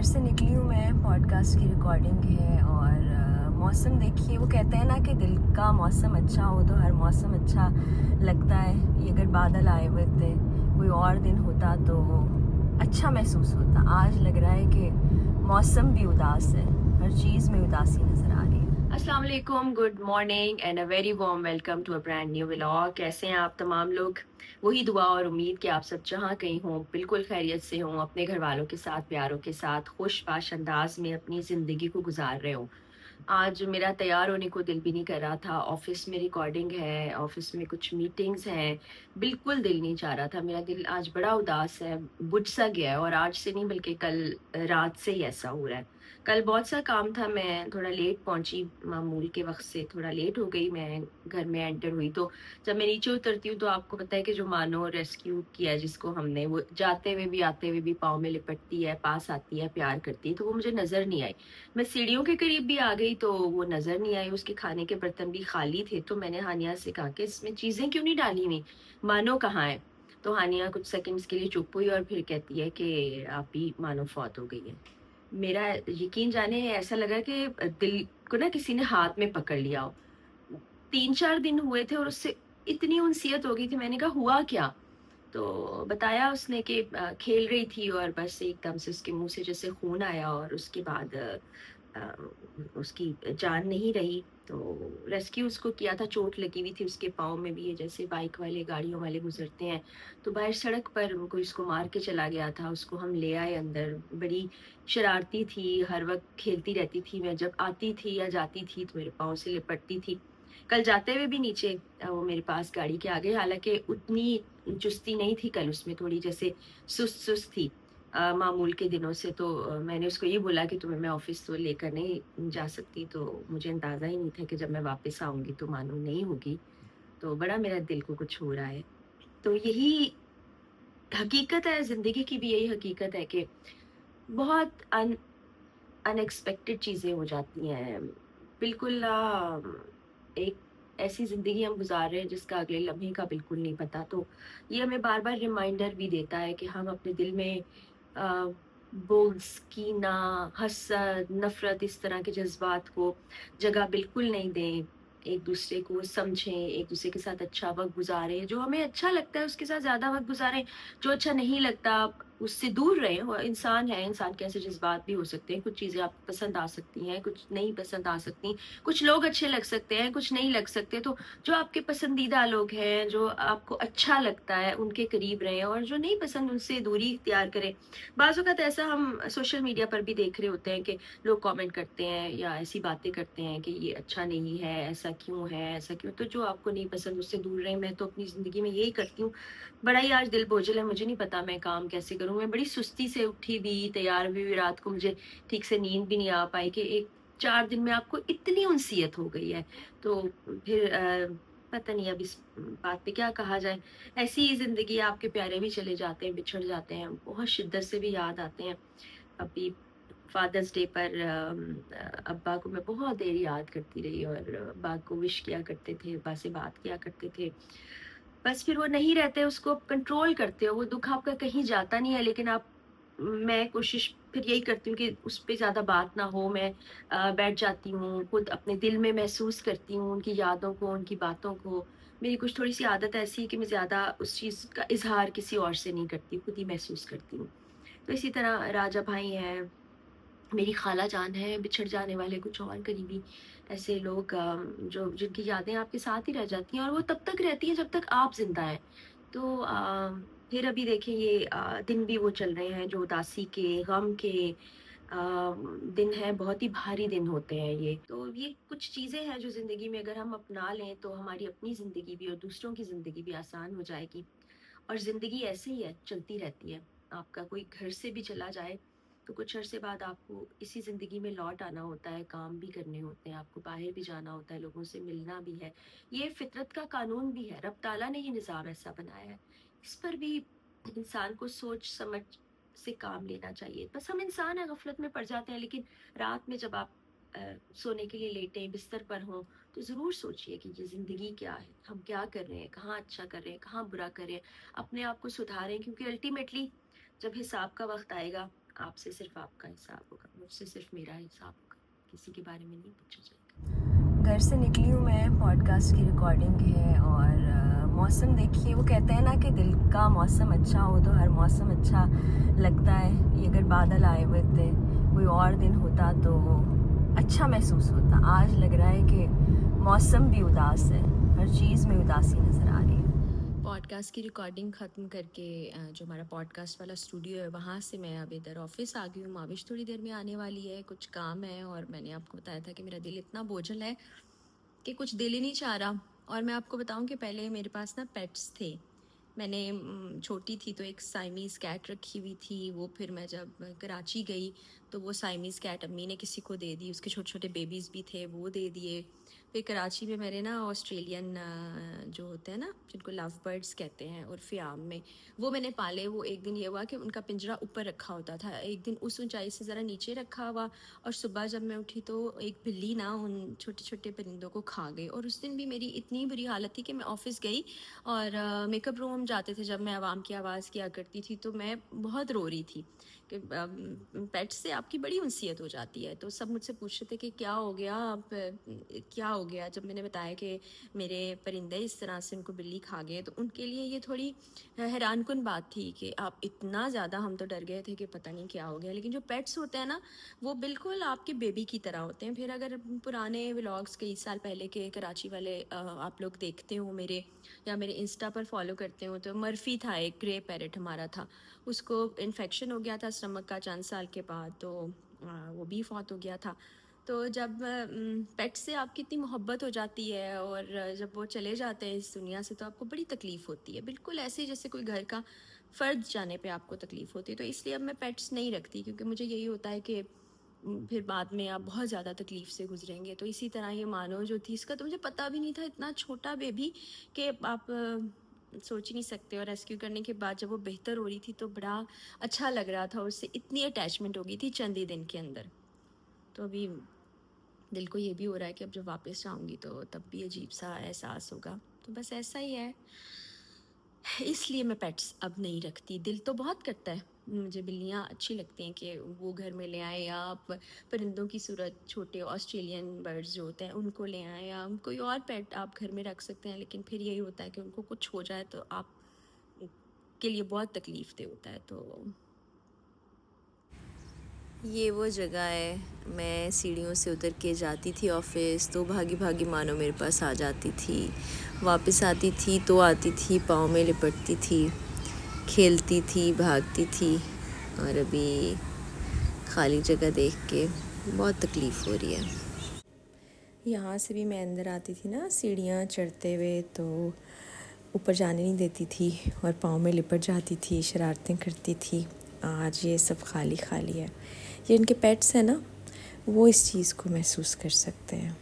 घर से निकली हूँ मैं, पॉडकास्ट की रिकॉर्डिंग है और मौसम देखिए, वो कहते हैं ना कि दिल का मौसम अच्छा हो तो हर मौसम अच्छा लगता है। ये अगर बादल आए हुए थे, कोई और दिन होता तो अच्छा महसूस होता। आज लग रहा है कि मौसम भी उदास है, हर चीज़ में उदासी नज़र आ रही है। अस्सलाम वालेकुम, good morning and a very warm welcome to a brand new vlog. कैसे हैं आप तमाम लोग? वही दुआ और उम्मीद कि आप सब जहाँ कहीं हों बिल्कुल खैरियत से हों, अपने घर वालों के साथ, प्यारों के साथ, खुशबाश अंदाज में अपनी ज़िंदगी को गुजार रहे हों। आज मेरा तैयार होने को दिल भी नहीं कर रहा था। ऑफ़िस में रिकॉर्डिंग है, ऑफ़िस में कुछ मीटिंग्स हैं, बिल्कुल दिल नहीं चाह रहा था। मेरा दिल आज बड़ा उदास है, बुझ-सा गया है और आज से नहीं बल्कि कल रात से ही ऐसा हो रहा है। कल बहुत सा काम था, मैं थोड़ा लेट पहुँची, मामूल के वक़्त से थोड़ा लेट हो गई मैं घर में एंटर हुई। तो जब मैं नीचे उतरती हूँ तो आपको पता है कि जो मानो रेस्क्यू किया है जिसको हमने, वो जाते हुए भी आते हुए भी पाँव में लिपटती है, पास आती है, प्यार करती है, तो वो मुझे नज़र नहीं आई। मैं सीढ़ियों के करीब भी आ गई तो वो नज़र नहीं आई, उसके खाने के बर्तन भी खाली थे। तो मैंने हानिया से कहा कि इसमें चीज़ें क्यों नहीं डाली हुई, मानो कहाँ है? तो हानिया कुछ सेकंड्स के लिए चुप हुई और फिर कहती है कि आपकी मानो फौत हो गई है। मेरा यकीन जाने ऐसा लगा कि दिल को ना किसी ने हाथ में पकड़ लिया हो। 3-4 दिन हुए थे और उससे इतनी उनसियत हो गई थी, मैंने कहा हुआ क्या? तो बताया उसने कि खेल रही थी और बस एकदम से उसके मुँह से जैसे खून आया और उसके बाद अ, उसकी जान नहीं रही। तो रेस्क्यू उसको किया था, चोट लगी हुई थी उसके पाँव में भी, ये जैसे बाइक वाले, गाड़ियों वाले गुज़रते हैं। तो बाहर सड़क पर कोई उसको मार के चला गया था, उसको हम ले आए अंदर। बड़ी शरारती थी, हर वक़्त खेलती रहती थी। मैं जब आती थी या जाती थी तो मेरे पाँव से लिपटती थी। कल जाते हुए भी नीचे वो मेरे पास गाड़ी के आगे, हालाँकि उतनी चुस्ती नहीं थी कल उसमें, थोड़ी जैसे सुस्त-सुस्त थी मामूल के दिनों से। तो मैंने उसको ये बोला कि तुम्हें मैं ऑफ़िस तो लेकर नहीं जा सकती, तो मुझे अंदाज़ा ही नहीं था कि जब मैं वापस आऊँगी तो मानो नहीं होगी। तो बड़ा मेरा दिल को कुछ हो रहा है। तो यही हकीकत है, ज़िंदगी की भी यही हकीकत है कि बहुत अनएक्सपेक्टेड चीज़ें हो जाती हैं। बिल्कुल एक ऐसी ज़िंदगी हम गुज़ार रहे हैं जिसका अगले लम्हे का बिल्कुल नहीं पता। तो ये हमें बार-बार रिमाइंडर भी देता है कि हम अपने दिल में अ, बुग़्ज़, कीना, हसद, नफ़रत, इस तरह के जज़्बात को जगह बिल्कुल नहीं दें। एक-दूसरे को समझें, एक-दूसरे के साथ अच्छा वक़्त गुज़ारें, जो हमें अच्छा लगता है उसके साथ ज़्यादा वक़्त गुज़ारें, जो अच्छा नहीं लगता उससे दूर रहें। वो इंसान है, इंसान के ऐसे जज़्बात भी हो सकते हैं, कुछ चीज़ें आपको पसंद आ सकती हैं, कुछ नहीं पसंद आ सकती, कुछ लोग अच्छे लग सकते हैं, कुछ नहीं लग सकते। तो जो आपके पसंदीदा लोग हैं, जो आपको अच्छा लगता है, उनके करीब रहें और जो नहीं पसंद उनसे दूरी इख्तियार करें। बाज़ औक़ात ऐसा हम सोशल मीडिया पर भी देख रहे होते हैं कि लोग कमेंट करते हैं या ऐसी बातें करते हैं कि ये अच्छा नहीं है, ऐसा क्यों है, ऐसा क्यों? तो जो आपको नहीं पसंद उससे दूर रहें। मैं तो अपनी ज़िंदगी में यही करती हूँ। बड़ा ही आज दिल बोझिल है, मुझे नहीं पता मैं काम कैसे करूँ? मैं बड़ी सुस्ती से उठी भी, तैयार भी हुई, रात को मुझे ठीक से नींद भी नहीं आ पाई कि एक 4 दिन में आपको इतनी उनसियत हो गई है। तो फिर पता नहीं अब इस बात पे क्या कहा जाए? ऐसी ही ज़िंदगी है, आपके प्यारे भी चले जाते हैं, बिछड़ जाते हैं, बहुत शिद्दत से भी याद आते हैं। अभी फादर्स डे पर अब्बा को मैं बहुत देर याद करती रही और अब्बा को विश किया करते थे, अब्बा से बात किया करते थे। बस फिर वो नहीं रहते, उसको आप कंट्रोल करते हो, वो दुःख आपका कहीं जाता नहीं है, लेकिन आप मैं कोशिश फिर यही करती हूँ कि उस पे ज़्यादा बात ना हो। मैं बैठ जाती हूँ, खुद अपने दिल में महसूस करती हूँ उनकी यादों को, उनकी बातों को। मेरी कुछ थोड़ी-सी आदत ऐसी है कि मैं ज़्यादा उस चीज़ का इज़हार किसी और से नहीं करती, खुद ही महसूस करती हूँ। तो इसी तरह राजा भाई हैं, मेरी खाला जान है, बिछड़ जाने वाले कुछ और करीबी ऐसे लोग जो जिनकी यादें आपके साथ ही रह जाती हैं और वो तब तक रहती हैं जब तक आप ज़िंदा हैं। तो फिर अभी देखिए ये दिन भी वो चल रहे हैं जो उदासी के, गम के दिन हैं, बहुत ही भारी दिन होते हैं ये। तो ये कुछ चीज़ें हैं जो ज़िंदगी में अगर हम अपना लें तो हमारी अपनी ज़िंदगी भी और दूसरों की ज़िंदगी भी आसान हो जाएगी। और ज़िंदगी ऐसे ही है, चलती रहती है। आपका कोई घर से भी चला जाए, तो कुछ अरसे बाद आपको इसी ज़िंदगी में लौट आना होता है, काम भी करने होते हैं, आपको बाहर भी जाना होता है, लोगों से मिलना भी है। ये फितरत का कानून भी है, रब ताला ने ये निज़ाम ऐसा बनाया है। इस पर भी इंसान को सोच-समझ से काम लेना चाहिए। बस हम इंसान हैं, गफ़लत में पड़ जाते हैं, लेकिन रात में जब आप सोने के लिए लेटें, बिस्तर पर हों, तो ज़रूर सोचिए कि ये ज़िंदगी क्या है? हम क्या कर रहे हैं? कहाँ अच्छा कर रहे हैं? कहाँ बुरा कर रहे हैं? अपने आप को सुधारें, क्योंकि अल्टीमेटली जब हिसाब का वक़्त आएगा, آپ سے صرف آپ کا حساب ہوگا، مجھ سے صرف میرا حساب ہوگا، کسی کے بارے میں نہیں پوچھا جائے گا۔ گھر سے نکلی ہوں میں، پوڈ کاسٹ کی ریکارڈنگ ہے، اور موسم دیکھیے، وہ کہتے ہیں نا کہ دل کا موسم اچھا ہو تو ہر موسم اچھا لگتا ہے۔ یہ اگر بادل آئے ہوئے تھے، کوئی اور دن ہوتا تو اچھا محسوس ہوتا۔ آج لگ رہا ہے کہ موسم بھی اداس ہے، ہر چیز میں اداسی نظر آ رہی ہے۔ پوڈ کاسٹ کی ریکارڈنگ ختم کر کے جو ہمارا پوڈ کاسٹ والا اسٹوڈیو ہے وہاں سے میں اب ادھر آفس آ گئی ہوں۔ معاوش تھوڑی دیر میں آنے والی ہے، کچھ کام ہے، اور میں نے آپ کو بتایا تھا کہ میرا دل اتنا بوجھل ہے کہ کچھ دل ہی نہیں چاہ رہا۔ اور میں آپ کو بتاؤں کہ پہلے میرے پاس نا پیٹس تھے، میں نے چھوٹی تھی تو ایک سائمیز کیٹ رکھی ہوئی تھی، وہ پھر میں جب کراچی گئی تو وہ سائمیز کیٹ امی نے کسی کو دے دی، اس کے چھوٹے چھوٹے بیبیز بھی تھے وہ دے دیے۔ پھر کراچی میں میرے نا آسٹریلین جو ہوتے ہیں نا جن کو لو برڈس کہتے ہیں عرف عام میں، وہ میں نے پالے۔ وہ ایک دن یہ ہوا کہ ان کا پنجرہ اوپر رکھا ہوتا تھا، ایک دن اس اونچائی سے ذرا نیچے رکھا ہوا، اور صبح جب میں اٹھی تو ایک بلی نا ان چھوٹے چھوٹے پرندوں کو کھا گئی۔ اور اس دن بھی میری اتنی بری حالت تھی کہ میں آفس گئی، اور میک اپ روم جاتے تھے جب میں عوام کی آواز کیا کرتی تھی تو میں بہت رو رہی تھی کہ پیٹ سے آپ کی بڑی انسیت ہو جاتی ہے۔ تو سب مجھ سے پوچھ رہے تھے کہ کیا ہو گیا، آپ کیا ہو گیا؟ جب میں نے بتایا کہ میرے پرندے اس طرح سے ان کو بلی کھا گئے تو ان کے لیے یہ تھوڑی حیران کن بات تھی کہ آپ اتنا زیادہ، ہم تو ڈر گئے تھے کہ پتہ نہیں کیا ہو گیا۔ لیکن جو پیٹس ہوتے ہیں نا وہ بالکل آپ کے بیبی کی طرح ہوتے ہیں۔ پھر اگر پرانے ولاگس کئی سال پہلے کے کراچی والے آپ لوگ دیکھتے ہو میرے، یا میرے انسٹا پر فالو کرتے ہو، تو مرفی تھا، ایک گرے پیرٹ ہمارا تھا، اس کو انفیکشن ہو گیا تھا اسٹمک کا چند سال کے بعد، تو وہ بھی فوت ہو گیا تھا۔ تو جب پیٹ سے آپ کی اتنی محبت ہو جاتی ہے اور جب وہ چلے جاتے ہیں اس دنیا سے تو آپ کو بڑی تکلیف ہوتی ہے، بالکل ایسے جیسے کوئی گھر کا فرد جانے پہ آپ کو تکلیف ہوتی ہے۔ تو اس لیے اب میں پیٹس نہیں رکھتی، کیونکہ مجھے یہی ہوتا ہے کہ پھر بعد میں آپ بہت زیادہ تکلیف سے گزریں گے۔ تو اسی طرح یہ مانو جو تھی، اس کا تو مجھے پتہ بھی نہیں تھا، اتنا چھوٹا بیبی کہ آپ سوچ ہی نہیں سکتے۔ اور ریسکیو کرنے کے بعد جب وہ بہتر ہو رہی تھی تو بڑا اچھا لگ رہا تھا، اس سے اتنی اٹیچمنٹ ہو گئی تھی چند ہی دن کے اندر۔ تو ابھی دل کو یہ بھی ہو رہا ہے کہ اب جب واپس جاؤں گی تو تب بھی عجیب سا احساس ہوگا۔ تو بس ایسا ہی ہے، اس لیے میں پیٹس اب نہیں رکھتی۔ دل تو بہت کرتا ہے، مجھے بلیاں اچھی لگتی ہیں کہ وہ گھر میں لے آئیں، یا آپ پرندوں کی صورت چھوٹے آسٹریلین برڈز جو ہوتے ہیں ان کو لے آئیں، یا کوئی اور پیٹ آپ گھر میں رکھ سکتے ہیں۔ لیکن پھر یہی ہوتا ہے کہ ان کو کچھ ہو جائے تو آپ کے لیے بہت تکلیف دہ ہوتا ہے۔ تو یہ وہ جگہ ہے، میں سیڑھیوں سے اتر کے جاتی تھی آفس تو بھاگی بھاگی مانو میرے پاس آ جاتی تھی، واپس آتی تھی تو آتی تھی پاؤں میں لپٹتی تھی، کھیلتی تھی، بھاگتی تھی۔ اور ابھی خالی جگہ دیکھ کے بہت تکلیف ہو رہی ہے۔ یہاں سے بھی میں اندر آتی تھی نا سیڑھیاں چڑھتے ہوئے تو اوپر جانے نہیں دیتی تھی اور پاؤں میں لپٹ جاتی تھی، شرارتیں کرتی تھی۔ آج یہ سب خالی خالی ہے۔ یہ ان کے پیٹس ہیں نا، وہ اس چیز کو محسوس کر سکتے ہیں۔